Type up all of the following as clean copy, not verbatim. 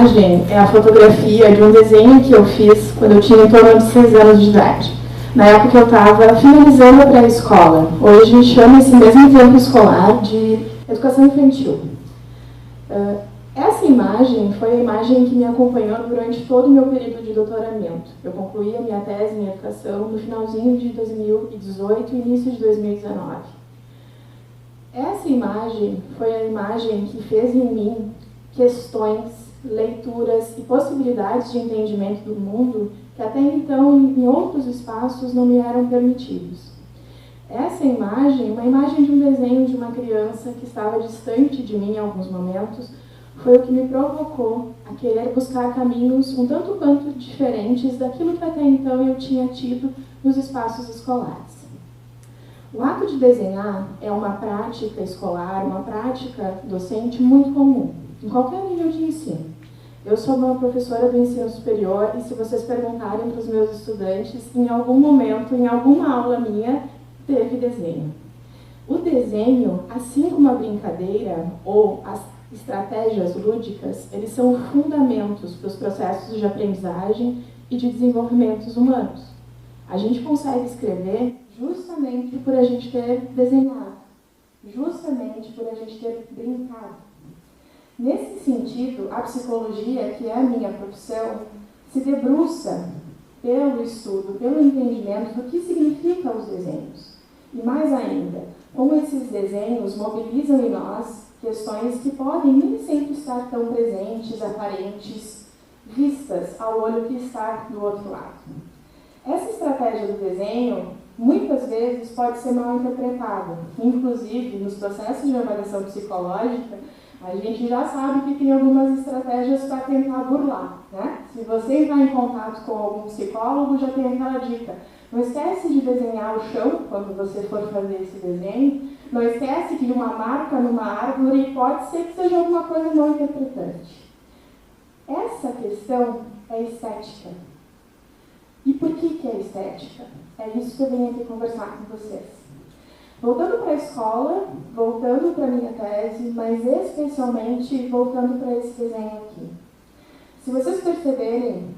imagem é a fotografia de um desenho que eu fiz quando eu tinha em torno de 6 anos de idade. Na época eu estava finalizando a pré-escola. Hoje chama esse mesmo tempo escolar de educação infantil. Essa imagem foi a imagem que me acompanhou durante todo o meu período de doutoramento. Eu concluí a minha tese em educação no finalzinho de 2018 e início de 2019. Essa imagem foi a imagem que fez em mim questões, leituras e possibilidades de entendimento do mundo que até então em outros espaços não me eram permitidos. Essa imagem, uma imagem de um desenho de uma criança que estava distante de mim em alguns momentos, foi o que me provocou a querer buscar caminhos um tanto quanto diferentes daquilo que até então eu tinha tido nos espaços escolares. O ato de desenhar é uma prática escolar, uma prática docente muito comum, em qualquer nível de ensino. Eu sou uma professora do ensino superior e se vocês perguntarem para os meus estudantes, em algum momento, em alguma aula minha, teve desenho. O desenho, assim como a brincadeira ou as estratégias lúdicas, eles são fundamentos para os processos de aprendizagem e de desenvolvimento humanos. A gente consegue escrever justamente por a gente ter desenhado, justamente por a gente ter brincado. Nesse sentido, a psicologia, que é a minha profissão, se debruça pelo estudo, pelo entendimento do que significam os desenhos. E mais ainda, como esses desenhos mobilizam em nós questões que podem nem sempre estar tão presentes, aparentes, vistas ao olho que está do outro lado. Essa estratégia do desenho, muitas vezes, pode ser mal interpretada. Inclusive, nos processos de avaliação psicológica, a gente já sabe que tem algumas estratégias para tentar burlar, né? Se você entrar em contato com algum psicólogo, já tem aquela dica. Não esquece de desenhar o chão quando você for fazer esse desenho. Não esquece que uma marca numa árvore pode ser que seja alguma coisa não interpretante. Essa questão é estética. E por que é estética? É isso que eu venho aqui conversar com vocês. Voltando para a escola, voltando para a minha tese, mas especialmente voltando para esse desenho aqui. Se vocês perceberem,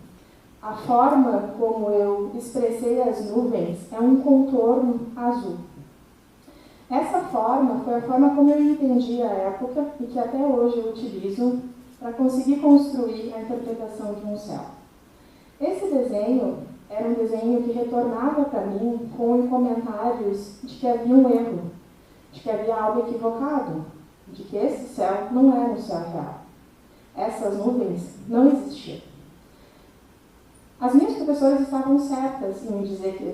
a forma como eu expressei as nuvens é um contorno azul. Essa forma foi a forma como eu entendi a época e que até hoje eu utilizo para conseguir construir a interpretação de um céu. Esse desenho era um desenho que retornava para mim com comentários de que havia um erro, de que havia algo equivocado, de que esse céu não era um céu real. Essas nuvens não existiam. As minhas professoras estavam certas em me dizer que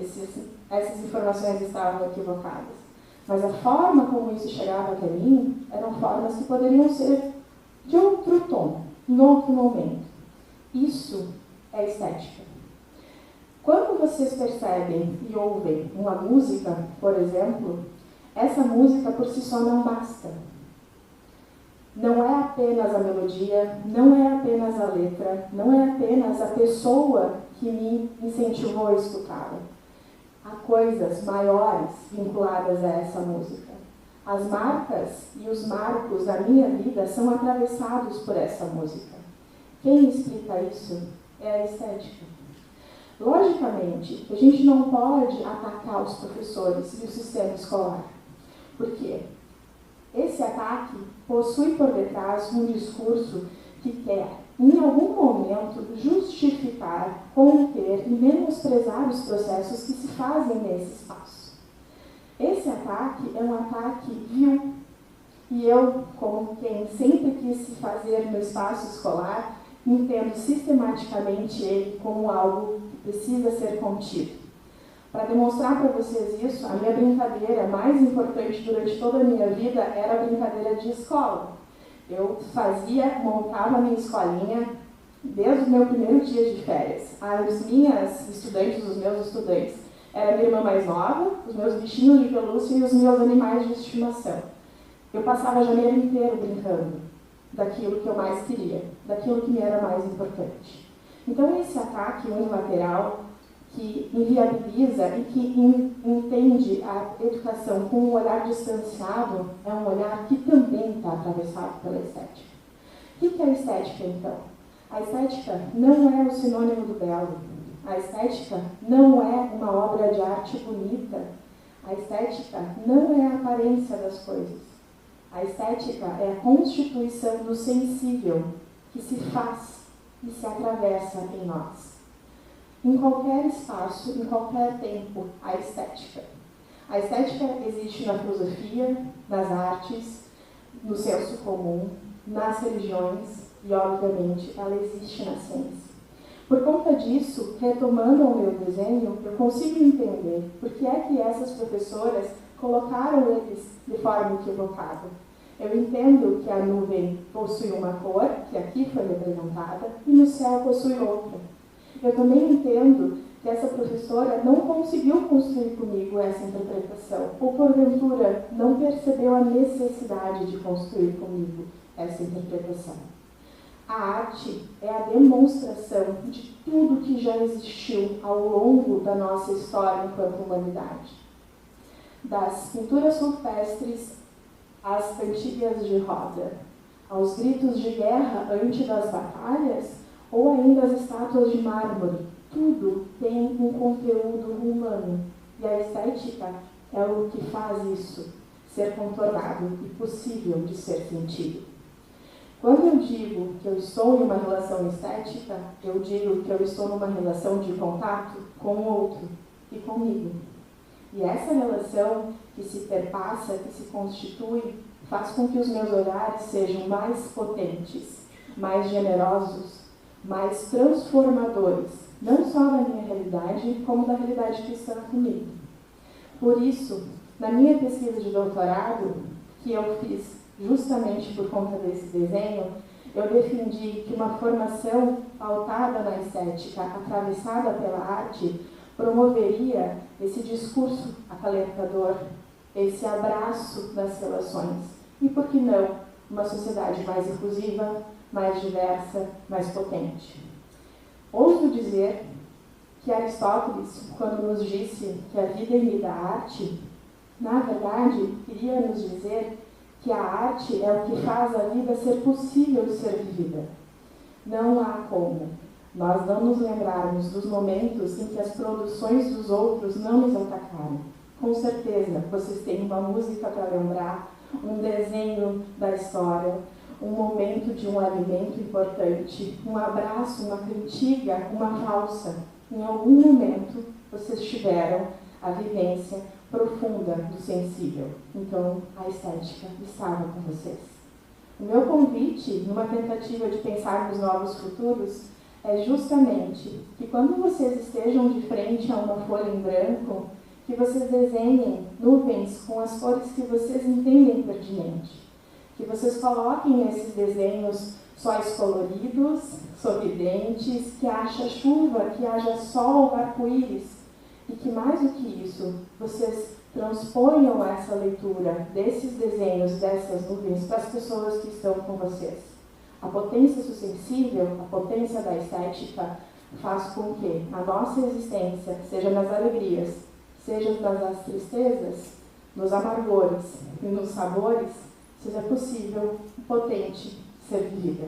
essas informações estavam equivocadas, mas a forma como isso chegava até mim eram formas que poderiam ser de outro tom, em outro momento. Isso é estética. Quando vocês percebem e ouvem uma música, por exemplo, essa música por si só não basta. Não é apenas a melodia, não é apenas a letra, não é apenas a pessoa que me incentivou a escutá-la. Há coisas maiores vinculadas a essa música. As marcas e os marcos da minha vida são atravessados por essa música. Quem explica isso é a estética. Logicamente, a gente não pode atacar os professores e o sistema escolar. Por quê? Esse ataque possui por detrás um discurso que quer, em algum momento, justificar, conter e menosprezar os processos que se fazem nesse espaço. Esse ataque é um ataque vil. E eu, como quem sempre quis se fazer no espaço escolar, entendo sistematicamente ele como algo que precisa ser contido. Para demonstrar para vocês isso, a minha brincadeira mais importante durante toda a minha vida era a brincadeira de escola. Eu montava a minha escolinha desde o meu primeiro dia de férias. As minhas estudantes, os meus estudantes, era a minha irmã mais nova, os meus bichinhos de pelúcia e os meus animais de estimação. Eu passava a janeiro inteiro brincando daquilo que eu mais queria, daquilo que me era mais importante. Então esse ataque unilateral que inviabiliza e que entende a educação com um olhar distanciado é um olhar que também está atravessado pela estética. O que é a estética, então? A estética não é o sinônimo do belo. A estética não é uma obra de arte bonita. A estética não é a aparência das coisas. A estética é a constituição do sensível que se faz e se atravessa em nós. Em qualquer espaço, em qualquer tempo, a estética. A estética existe na filosofia, nas artes, no senso comum, nas religiões e, obviamente, ela existe na ciência. Por conta disso, retomando o meu desenho, eu consigo entender por que é que essas professoras colocaram eles de forma equivocada. Eu entendo que a nuvem possui uma cor, que aqui foi representada, e no céu possui outra. Eu também entendo que essa professora não conseguiu construir comigo essa interpretação, ou porventura não percebeu a necessidade de construir comigo essa interpretação. A arte é a demonstração de tudo que já existiu ao longo da nossa história enquanto humanidade. Das pinturas rupestres às cantigas de roda, aos gritos de guerra antes das batalhas, ou ainda as estátuas de mármore, tudo tem um conteúdo humano. E a estética é o que faz isso ser contornado e possível de ser sentido. Quando eu digo que eu estou em uma relação estética, eu digo que eu estou numa relação de contato com o outro e comigo. E essa relação que se perpassa, que se constitui, faz com que os meus olhares sejam mais potentes, mais generosos, mais transformadores, não só da minha realidade, como da realidade que está comigo. Por isso, na minha pesquisa de doutorado, que eu fiz justamente por conta desse desenho, eu defendi que uma formação pautada na estética, atravessada pela arte, promoveria esse discurso acalentador, esse abraço das relações. E, por que não, uma sociedade mais inclusiva, mais diversa, mais potente. Ouso dizer que Aristóteles, quando nos disse que a vida imita a arte, na verdade, queria nos dizer que a arte é o que faz a vida ser possível de ser vivida. Não há como nós não nos lembrarmos dos momentos em que as produções dos outros não nos atacaram. Com certeza, vocês têm uma música para lembrar, um desenho da história, um momento de um alimento importante, um abraço, uma cantiga, uma valsa. Em algum momento, vocês tiveram a vivência profunda do sensível. Então, a estética estava com vocês. O meu convite, numa tentativa de pensar nos novos futuros, é justamente que quando vocês estejam de frente a uma folha em branco, que vocês desenhem nuvens com as cores que vocês entendem pertinente. Que vocês coloquem nesses desenhos sóis coloridos, sorridentes, que haja chuva, que haja sol, arco-íris. E que mais do que isso, vocês transponham essa leitura desses desenhos, dessas nuvens, para as pessoas que estão com vocês. A potência do sensível, a potência da estética, faz com que a nossa existência, seja nas alegrias, seja nas tristezas, nos amargores e nos sabores, seja possível e potente ser vivida.